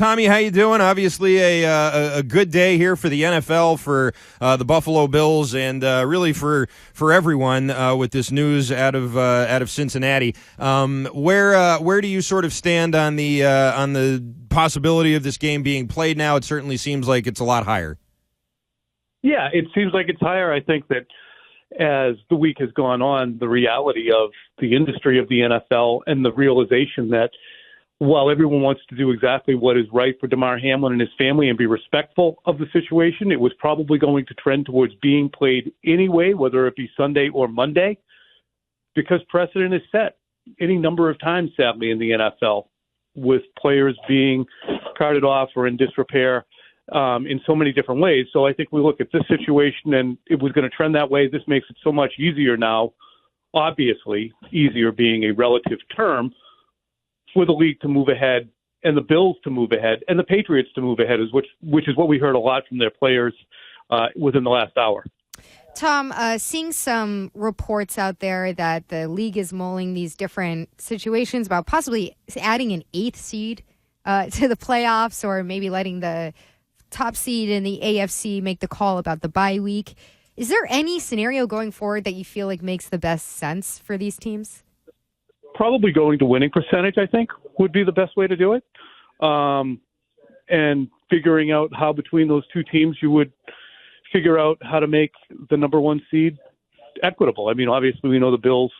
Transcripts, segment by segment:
Tommy, how you doing? Obviously a good day here for the NFL, for the Buffalo Bills, and really for everyone with this news out of Cincinnati. Where do you sort of stand on the possibility of this game being played now? It certainly seems like it's a lot higher. Yeah, it seems like it's higher. I think that as the week has gone on, the reality of the industry of the NFL and the realization that while everyone wants to do exactly what is right for Damar Hamlin and his family and be respectful of the situation, it was probably going to trend towards being played anyway, whether it be Sunday or Monday, because precedent is set any number of times, sadly, in the NFL, with players being carted off or in disrepair in so many different ways. So I think we look at this situation and it was going to trend that way. This makes it so much easier now, obviously, easier being a relative term, for the league to move ahead and the Bills to move ahead and the Patriots to move ahead, which is what we heard a lot from their players within the last hour. Tom, seeing some reports out there that the league is mulling these different situations about possibly adding an 8th seed to the playoffs, or maybe letting the top seed in the AFC make the call about the bye week. Is there any scenario going forward that you feel like makes the best sense for these teams? Probably going to winning percentage, I think, would be the best way to do it. And figuring out how between those two teams you would figure out how to make the number 1 seed equitable. I mean, obviously we know the Bills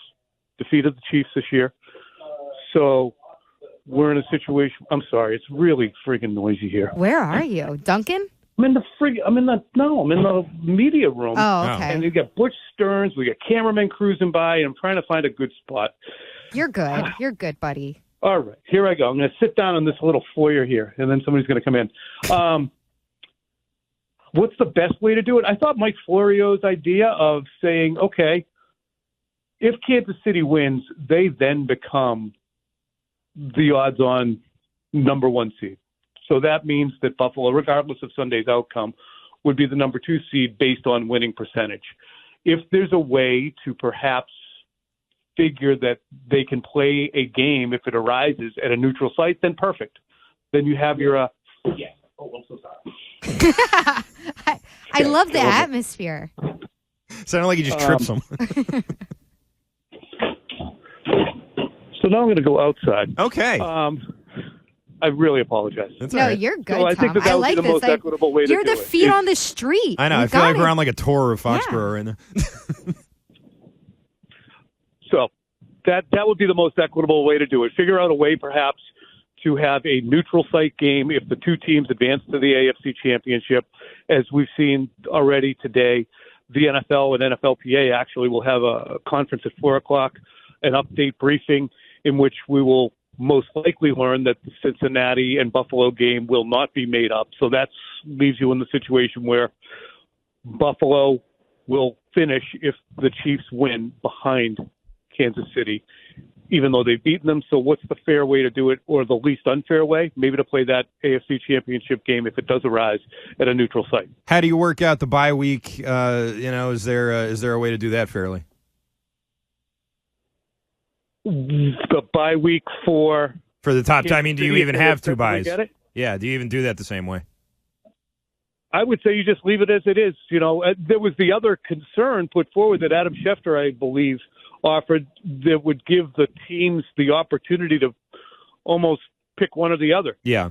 defeated the Chiefs this year. So we're in a situation. I'm sorry, it's really friggin' noisy here. Where are you, Duncan? I'm in the media room. Oh, okay. And you got Butch Stearns, we got cameramen cruising by, and I'm trying to find a good spot. You're good. You're good, buddy. All right, here I go. I'm going to sit down in this little foyer here, and then somebody's going to come in. What's the best way to do it? I thought Mike Florio's idea of saying, okay, if Kansas City wins, they then become the odds-on number 1 seed. So that means that Buffalo, regardless of Sunday's outcome, would be the number 2 seed based on winning percentage. If there's a way to perhaps figure that they can play a game if it arises at a neutral site, then perfect. Then you have your yeah. Oh, I'm so sorry. I love the atmosphere. Sounded like you just tripped someone. So now I'm going to go outside. Okay. I really apologize. That's no, all right. You're good, so I Tom. think that would like be the most equitable way to do it. You're the feet on the street. I know. You I feel like got we're it. on like a tour of Foxborough right now. So that would be the most equitable way to do it. Figure out a way perhaps to have a neutral site game if the two teams advance to the AFC Championship. As we've seen already today, the NFL and NFLPA actually will have a conference at 4 o'clock, an update briefing in which we will most likely learn that the Cincinnati and Buffalo game will not be made up. So that leaves you in the situation where Buffalo will finish, if the Chiefs win, behind Kansas City, even though they've beaten them. So what's the fair way to do it, or the least unfair way? Maybe to play that AFC Championship game, if it does arise, at a neutral site. How do you work out the bye week? Is there a way to do that fairly? The bye week for the top time. I mean, do you even have 2 buys? Yeah, do you even do that the same way? I would say you just leave it as it is. There was the other concern put forward that Adam Schefter, I believe, offered that would give the teams the opportunity to almost pick one or the other. Yeah.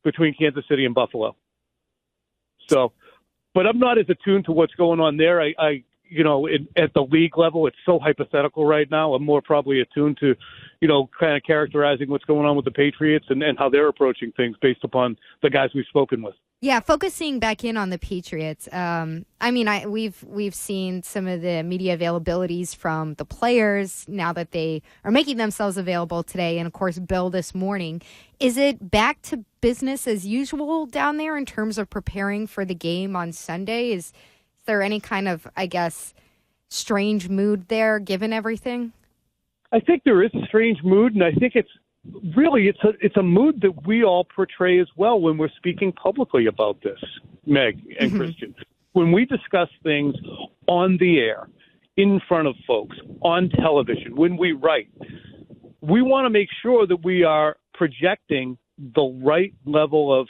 Between Kansas City and Buffalo. So, but I'm not as attuned to what's going on there. At the league level, it's so hypothetical right now. I'm more probably attuned to, kind of characterizing what's going on with the Patriots and how they're approaching things based upon the guys we've spoken with. Yeah, focusing back in on the Patriots. We've seen some of the media availabilities from the players now that they are making themselves available today, and of course Bill this morning. Is it back to business as usual down there in terms of preparing for the game on Sunday? Is there any kind of, strange mood there given everything? I think there is a strange mood, and I think it's a mood that we all portray as well when we're speaking publicly about this, Meg and Christian. When we discuss things on the air, in front of folks, on television, when we write, we want to make sure that we are projecting the right level of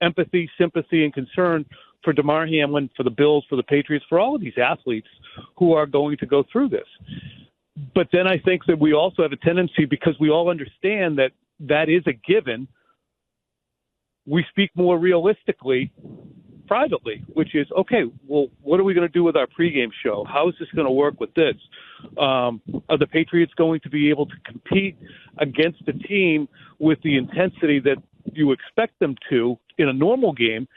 empathy, sympathy, and concern for Damar Hamlin, for the Bills, for the Patriots, for all of these athletes who are going to go through this. But then I think that we also have a tendency, because we all understand that that is a given, we speak more realistically privately, which is, okay, well, what are we going to do with our pregame show? How is this going to work with this? Are the Patriots going to be able to compete against a team with the intensity that you expect them to in a normal game,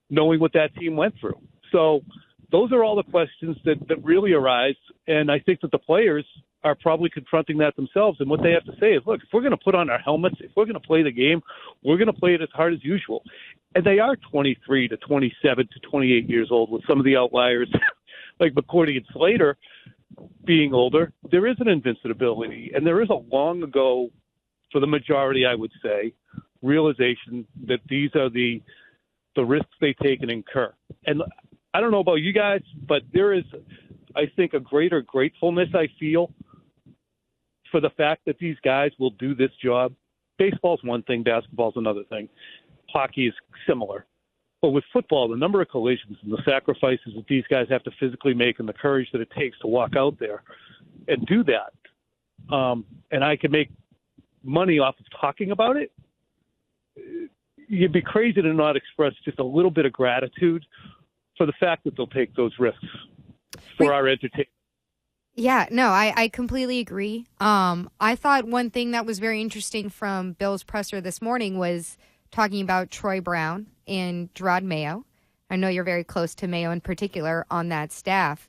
knowing what that team went through? So those are all the questions that really arise, and I think that the players are probably confronting that themselves. And what they have to say is, look, if we're going to put on our helmets, if we're going to play the game, we're going to play it as hard as usual. And they are 23 to 27 to 28 years old, with some of the outliers like McCourty and Slater being older. There is an invincibility, and there is a long ago, for the majority, I would say, realization that these are the risks they take and incur. And I don't know about you guys, but there is, I think, a greater gratefulness I feel for the fact that these guys will do this job. Baseball's one thing, basketball's another thing. Hockey is similar. But with football, the number of collisions and the sacrifices that these guys have to physically make and the courage that it takes to walk out there and do that, and I can make money off of talking about it, you'd be crazy to not express just a little bit of gratitude for the fact that they'll take those risks for our entertainment. Yeah, no, I completely agree. I thought one thing that was very interesting from Bill's presser this morning was talking about Troy Brown and Jerod Mayo. I know you're very close to Mayo in particular on that staff.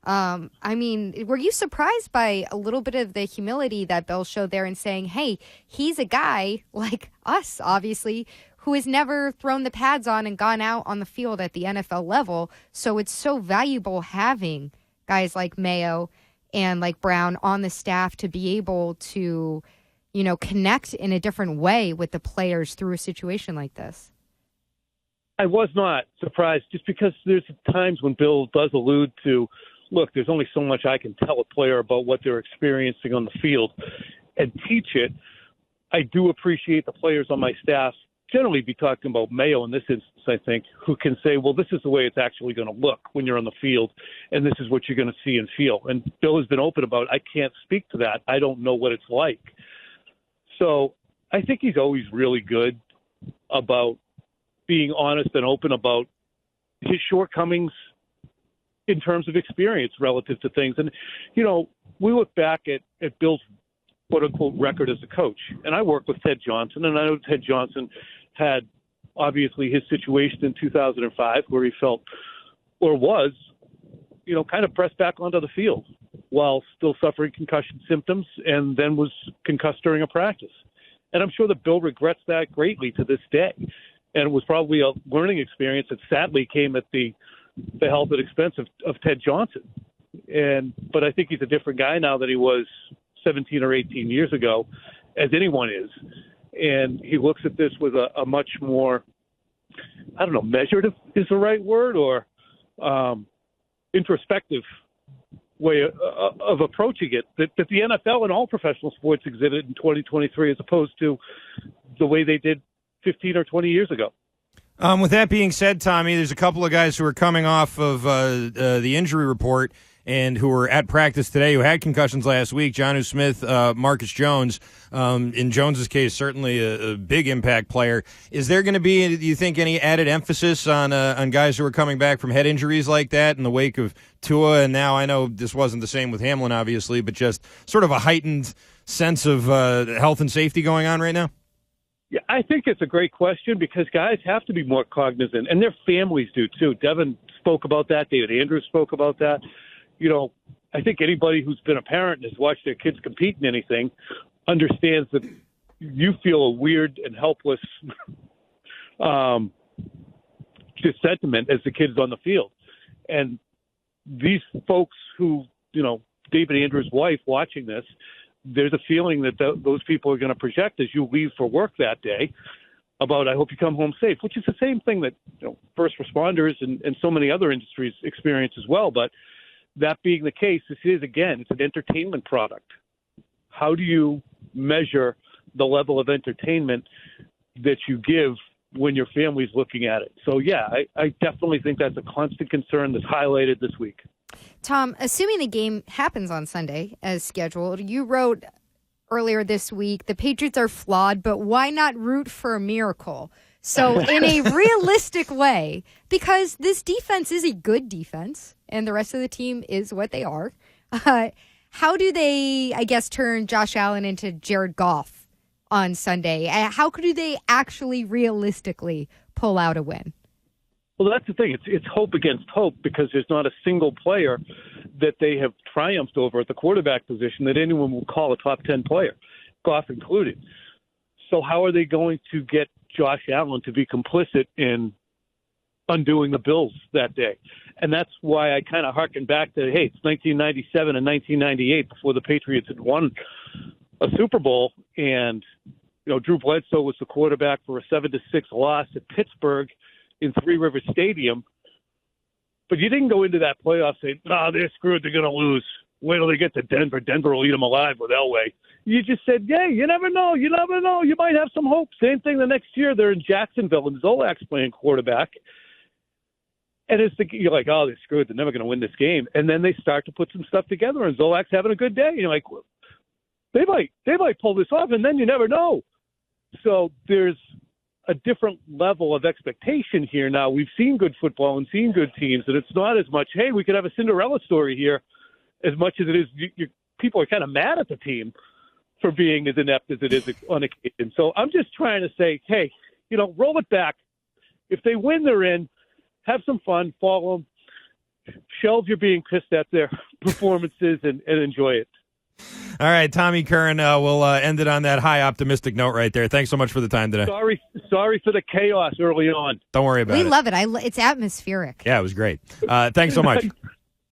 I mean, were you surprised by a little bit of the humility that Bill showed there in saying, hey, he's a guy like us, obviously, who has never thrown the pads on and gone out on the field at the NFL level. So it's so valuable having guys like Mayo and like Brown on the staff to be able to, you know, connect in a different way with the players through a situation like this. I was not surprised, just because there's times when Bill does allude to, look, there's only so much I can tell a player about what they're experiencing on the field and teach it. I do appreciate the players on my staff generally be talking about Mayo in this instance, I think, who can say, well, this is the way it's actually going to look when you're on the field, and this is what you're going to see and feel. And Bill has been open about, I can't speak to that. I don't know what it's like. So I think he's always really good about being honest and open about his shortcomings in terms of experience relative to things. And, you know, we look back at Bill's quote-unquote record as a coach, and I worked with Ted Johnson, and I know Ted Johnson had obviously his situation in 2005 where he felt, or was, you know, kind of pressed back onto the field while still suffering concussion symptoms, and then was concussed during a practice. And I'm sure that Bill regrets that greatly to this day. And it was probably a learning experience that sadly came at the health and expense of Ted Johnson. But I think he's a different guy now than he was 17 or 18 years ago, as anyone is. And he looks at this with a much more, I don't know, measured is the right word, or introspective way of approaching it that the NFL and all professional sports exhibit in 2023, as opposed to the way they did 15 or 20 years ago. With that being said, Tommy, there's a couple of guys who are coming off of the injury report and who were at practice today who had concussions last week. Jonnu Smith, Marcus Jones. In Jones's case, certainly a big impact player. Is there going to be, do you think, any added emphasis on guys who are coming back from head injuries like that in the wake of Tua? And now I know this wasn't the same with Hamlin, obviously, but just sort of a heightened sense of health and safety going on right now? Yeah, I think it's a great question, because guys have to be more cognizant, and their families do too. Devin spoke about that. David Andrews spoke about that. You know, I think anybody who's been a parent and has watched their kids compete in anything understands that you feel a weird and helpless just sentiment as the kid's on the field. And these folks who, you know, David Andrews' wife watching this, there's a feeling that those people are going to project as you leave for work that day about, I hope you come home safe, which is the same thing that, you know, first responders and so many other industries experience as well. But that being the case, this is, again, it's an entertainment product. How do you measure the level of entertainment that you give when your family's looking at it. So, yeah, I definitely think that's a constant concern that's highlighted this week. Tom, assuming the game happens on Sunday as scheduled, you wrote earlier this week, the Patriots are flawed, but why not root for a miracle? So in a realistic way, because this defense is a good defense and the rest of the team is what they are, how do they, I guess, turn Josh Allen into Jerod Goff on Sunday? How do they actually realistically pull out a win? Well, that's the thing. It's hope against hope because there's not a single player that they have triumphed over at the quarterback position that anyone will call a top 10 player, Goff included. So how are they going to get Josh Allen to be complicit in undoing the Bills that day? And that's why I kind of harken back to, hey, it's 1997 and 1998 before the Patriots had won a Super Bowl. And, Drew Bledsoe was the quarterback for a 7-6 loss at Pittsburgh in Three Rivers Stadium. But you didn't go into that playoff saying, they're screwed, they're going to lose. Wait till they get to Denver. Denver will eat them alive with Elway. You just said, you never know. You never know. You might have some hope. Same thing the next year. They're in Jacksonville, and Zolak's playing quarterback. And you're like, they're screwed. They're never going to win this game. And then they start to put some stuff together, and Zolak's having a good day. You're like, they might pull this off, and then you never know. So there's a different level of expectation here now. We've seen good football and seen good teams, and it's not as much, hey, we could have a Cinderella story here, as much as it is people are kind of mad at the team for being as inept as it is on occasion. So I'm just trying to say, hey, roll it back. If they win, they're in. Have some fun. Follow them. Shelve your being pissed at their performances and enjoy it. All right, Tommy Curran, we'll end it on that high optimistic note right there. Thanks so much for the time today. Sorry for the chaos early on. Don't worry about it. We love it. It's atmospheric. Yeah, it was great. Thanks so much.